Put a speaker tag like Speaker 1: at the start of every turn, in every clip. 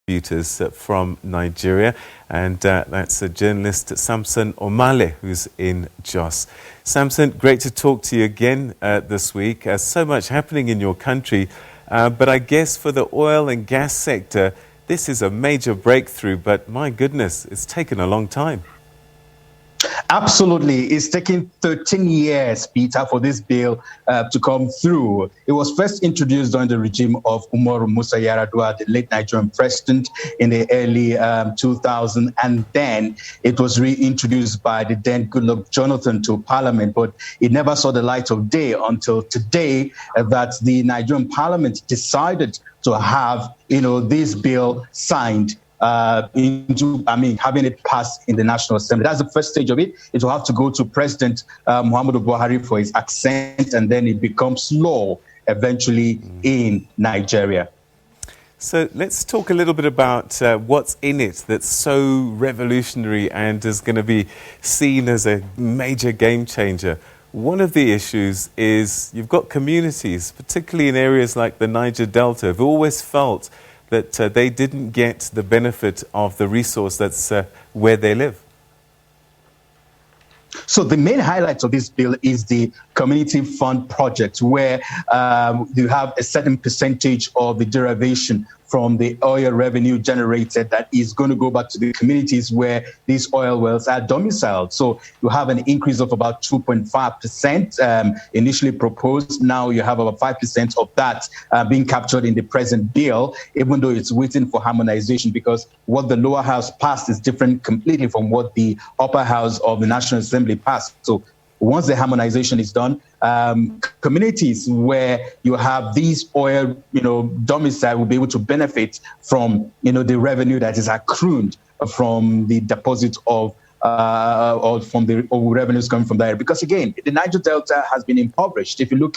Speaker 1: contributors from Nigeria, and that's journalist Samson Omale, who's in Jos. Samson, great to talk to you again this week. So much happening in your country, but I guess for the oil and gas sector, this is a major breakthrough, but my goodness, it's taken a long time.
Speaker 2: Absolutely. It's taken 13 years, Peter, for this bill to come through. It was first introduced during the regime of Umaru Musa Yar'Adua, the late Nigerian president, in the early 2000s. And then it was reintroduced by the then Goodluck Jonathan to Parliament. But it never saw the light of day until today that the Nigerian Parliament decided to have, this bill signed having it passed in the National Assembly. That's the first stage of it. It will have to go to President Muhammadu Buhari for his assent, and then it becomes law eventually in Nigeria.
Speaker 1: So let's talk a little bit about what's in it that's so revolutionary and is going to be seen as a major game changer. One of the issues is you've got communities, particularly in areas like the Niger Delta, who've always felt that they didn't get the benefit of the resource that's where they live.
Speaker 2: So the main highlight of this bill is the community fund project, where you have a certain percentage of the derivation from the oil revenue generated that is going to go back to the communities where these oil wells are domiciled. So you have an increase of about 2.5% initially proposed. Now you have about 5% of that being captured in the present bill, even though it's waiting for harmonization, because what the lower house passed is different completely from what the upper house of the National Assembly passed. So once the harmonization is done, communities where you have these oil, domicile will be able to benefit from, the revenue that is accrued from the deposit of or from the revenues coming from there. Because again, the Niger Delta has been impoverished. If you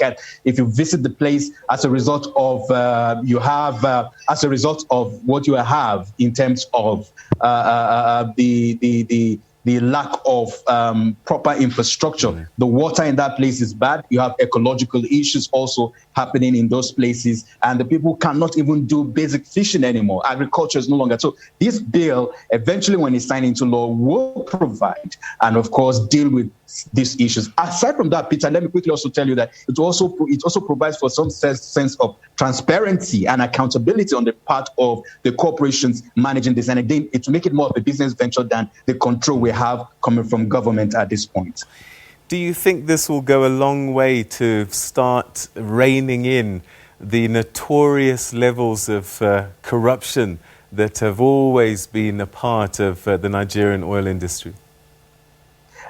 Speaker 2: visit the place as a result of what you have in terms of the lack of proper infrastructure. The water in that place is bad. You have ecological issues also happening in those places, and the people cannot even do basic fishing anymore. Agriculture is no longer. So this bill, eventually when it's signed into law, will provide and, of course, deal with these issues. Aside from that, Peter, let me quickly also tell you that it also provides for some sense of transparency and accountability on the part of the corporations managing this. And again, it will make it more of a business venture than the control we have coming from government at this point.
Speaker 1: Do you think this will go a long way to start reining in the notorious levels of corruption that have always been a part of the Nigerian oil industry?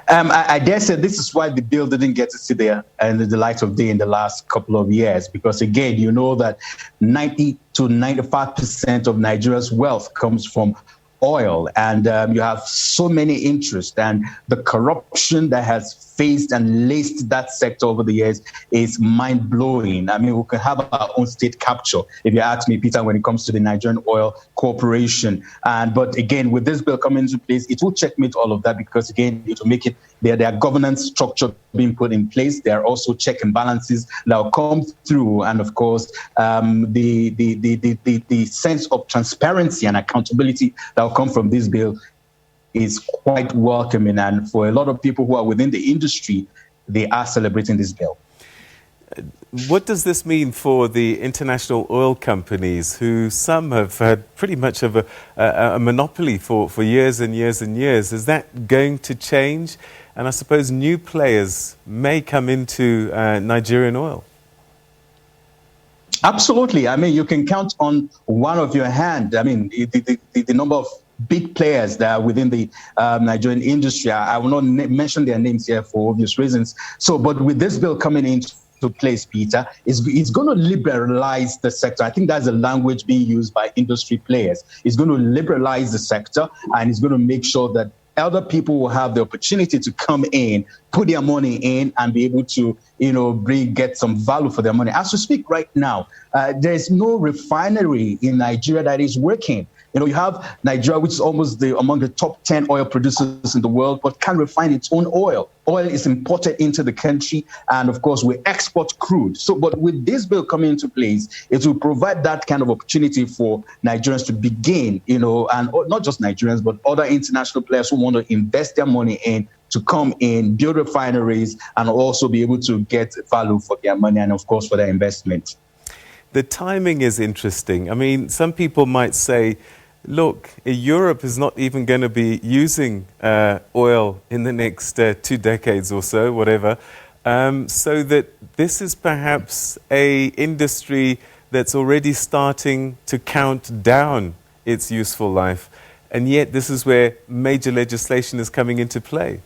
Speaker 2: I dare say this is why the bill didn't get to see the light of day in the last couple of years, because again, you know that 90 to 95% of Nigeria's wealth comes from oil, and you have so many interests, and the corruption that has faced and laced that sector over the years is mind-blowing. I mean, we can have our own state capture, if you ask me, Peter, when it comes to the Nigerian Oil Corporation. But again, with this bill coming into place, it will checkmate all of that, because again, it will make it there are governance structure being put in place. There are also check and balances that will come through, and of course, the sense of transparency and accountability that will come from this bill is quite welcoming. And for a lot of people who are within the industry, they are celebrating this bill.
Speaker 1: What does this mean for the international oil companies, who some have had pretty much of a monopoly for years and years and years? Is that going to change? And I suppose new players may come into Nigerian oil.
Speaker 2: Absolutely. I mean, you can count on one of your hand. I mean, the number of big players that are within the Nigerian industry. I will not mention their names here for obvious reasons. So, but with this bill coming into place, Peter, it's going to liberalize the sector. I think that's the language being used by industry players. It's going to liberalize the sector, and it's going to make sure that other people will have the opportunity to come in, put their money in, and be able to, get some value for their money. As we speak right now, there is no refinery in Nigeria that is working. You have Nigeria, which is almost among the top 10 oil producers in the world, but can't refine its own oil. Oil is imported into the country, and of course, we export crude. So, but with this bill coming into place, it will provide that kind of opportunity for Nigerians to begin, and not just Nigerians, but other international players who want to invest their money in to come in, build refineries, and also be able to get value for their money and, of course, for their investment.
Speaker 1: The timing is interesting. I mean, some people might say, look, Europe is not even going to be using oil in the next 2 decades or so, whatever. So that this is perhaps a industry that's already starting to count down its useful life. And yet this is where major legislation is coming into play.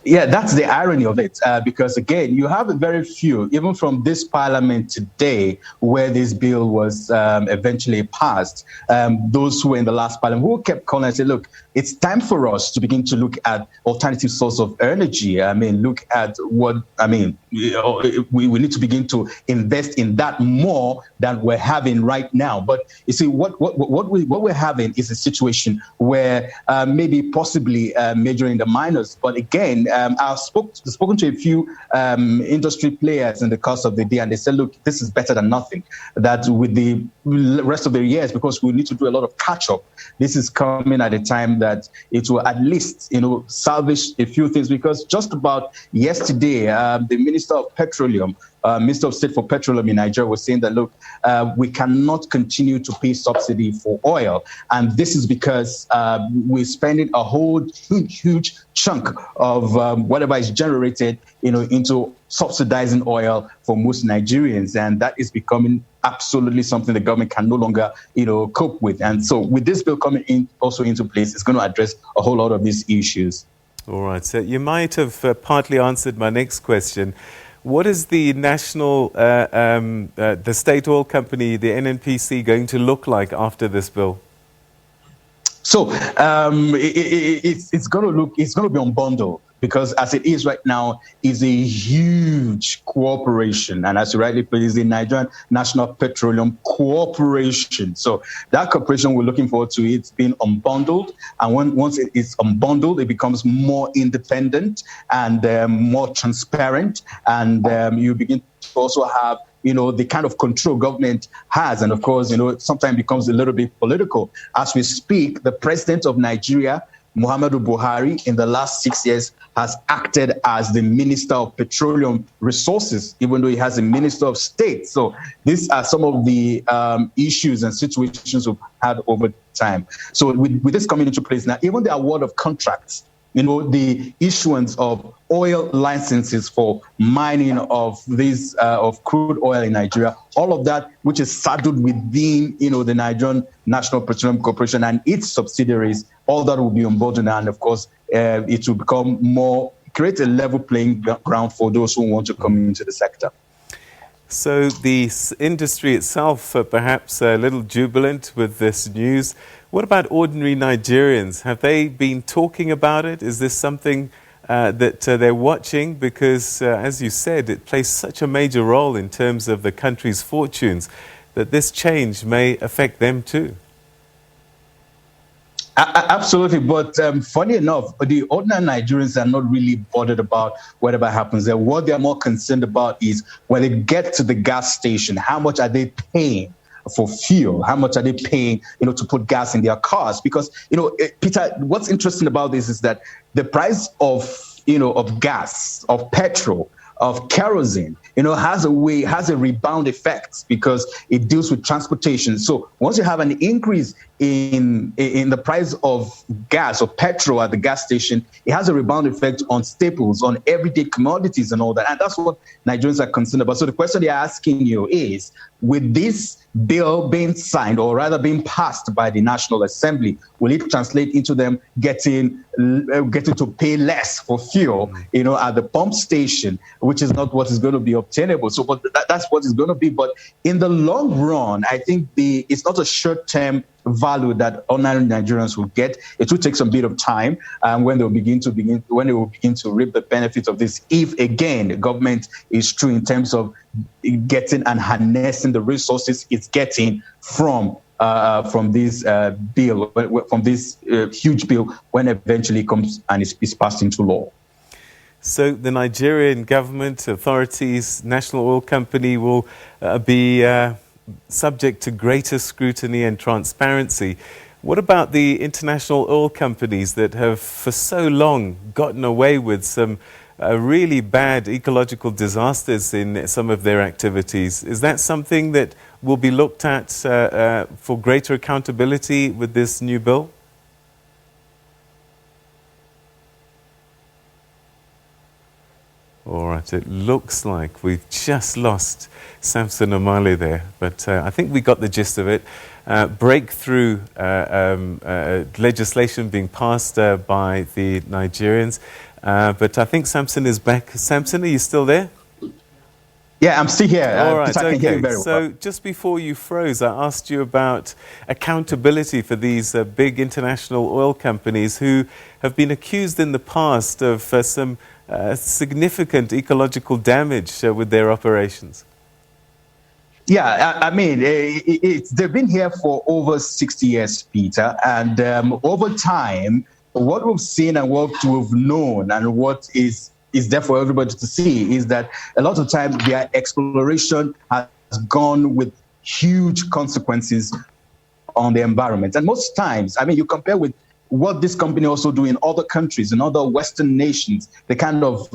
Speaker 2: Yeah, that's the irony of it, because, again, you have very few, even from this parliament today, where this bill was eventually passed, those who were in the last parliament who kept calling and said, look, it's time for us to begin to look at alternative source of energy. I mean, look at we need to begin to invest in that more than we're having right now. But you see, what we're having is a situation where maybe possibly majoring the minors. But again, I've spoken to a few industry players in the course of the day, and they said, look, this is better than nothing. That with the rest of the years, because we need to do a lot of catch up, this is coming at a time that it will at least, salvage a few things. Because just about yesterday, the Minister of Petroleum, Minister of State for Petroleum in Nigeria was saying that, look, we cannot continue to pay subsidy for oil. And this is because we're spending a whole huge chunk of whatever is generated, into subsidizing oil for most Nigerians. And that is becoming absolutely something the government can no longer, cope with. And so with this bill coming in also into place, it's going to address a whole lot of these issues.
Speaker 1: All right. So you might have partly answered my next question. What is the national, the state oil company, the NNPC, going to look like after this bill?
Speaker 2: So it's going to be unbundled, because as it is right now, is a huge corporation. And as you rightly put, is the Nigerian National Petroleum Corporation. So that corporation, we're looking forward to it being unbundled. And once it is unbundled, it becomes more independent and more transparent. And you begin to also have the kind of control government has. And of course, sometimes becomes a little bit political. As we speak, the president of Nigeria, Muhammadu Buhari, in the last 6 years has acted as the Minister of Petroleum Resources, even though he has a Minister of State. So these are some of the issues and situations we've had over time. So with this coming into place now, even the award of contracts, the issuance of oil licenses for mining of these of crude oil in Nigeria, all of that, which is saddled within the Nigerian National Petroleum Corporation and its subsidiaries, all that will be on board, and of course it will become create a level playing ground for those who want to come into the sector.
Speaker 1: So the industry itself, perhaps a little jubilant with this news. What about ordinary Nigerians? Have they been talking about it? Is this something that they're watching? Because, as you said, it plays such a major role in terms of the country's fortunes that this change may affect them too.
Speaker 2: Absolutely. But funny enough, the ordinary Nigerians are not really bothered about whatever happens there. What they're more concerned about is when they get to the gas station, how much are they paying for fuel? How much are they paying, to put gas in their cars? Because, Peter, what's interesting about this is that the price of gas, of petrol, of kerosene, has a rebound effect because it deals with transportation. So once you have an increase in the price of gas or petrol at the gas station, it has a rebound effect on staples, on everyday commodities and all that. And that's what Nigerians are concerned about. So the question they're asking you is, with this bill being signed, or rather being passed by the National Assembly, will it translate into them getting to pay less for fuel, at the pump station? which is not what is going to be obtainable. So, but that's what is going to be. But in the long run, I think it's not a short-term value that ordinary Nigerians will get. It will take some bit of time when they will begin to reap the benefits of this. If again the government is true in terms of getting and harnessing the resources it's getting from this bill, from this huge bill, when eventually comes and is passed into law.
Speaker 1: So the Nigerian government, authorities, national oil company will be subject to greater scrutiny and transparency. What about the international oil companies that have for so long gotten away with some really bad ecological disasters in some of their activities? Is that something that will be looked at for greater accountability with this new bill? All right, it looks like we've just lost Samson Omale there, but I think we got the gist of it. Breakthrough legislation being passed by the Nigerians, but I think Samson is back. Samson, are you still there?
Speaker 2: Yeah, I'm still here.
Speaker 1: All right,
Speaker 2: I can hear you very well.
Speaker 1: So just before you froze, I asked you about accountability for these big international oil companies who have been accused in the past of some significant ecological damage with their operations.
Speaker 2: Yeah, I mean, they've been here for over 60 years, Peter, and over time, what we've seen and what we've known and what is there for everybody to see is that a lot of times their exploration has gone with huge consequences on the environment. And most times, I mean, you compare with what this company also do in other countries, in other Western nations, the kind of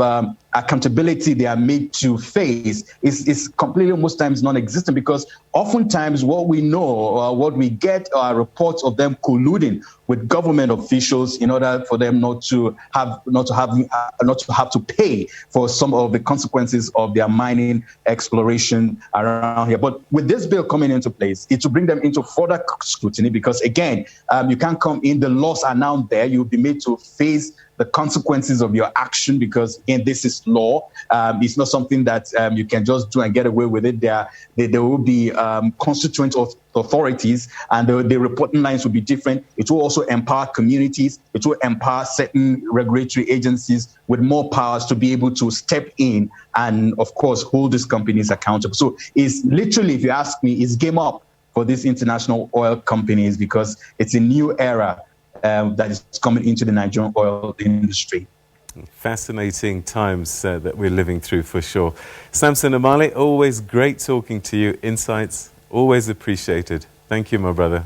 Speaker 2: accountability they are made to face is completely, most times, non-existent, because oftentimes what we know or what we get are reports of them colluding with government officials in order for them not to have to pay for some of the consequences of their mining exploration around here. But with this bill coming into place, it will bring them into further scrutiny, because again, you can't come in, the laws are now there, you'll be made to face the consequences of your action, because again, this is law. It's not something that you can just do and get away with it. There will be constituent authorities, and the reporting lines will be different. It will also empower communities. It will empower certain regulatory agencies with more powers to be able to step in and, of course, hold these companies accountable. So it's literally, if you ask me, it's game up for these international oil companies, because it's a new era that is coming into the Nigerian oil industry.
Speaker 1: Fascinating times that we're living through, for sure. Samson Omale, always great talking to you. Insights, always appreciated. Thank you, my brother.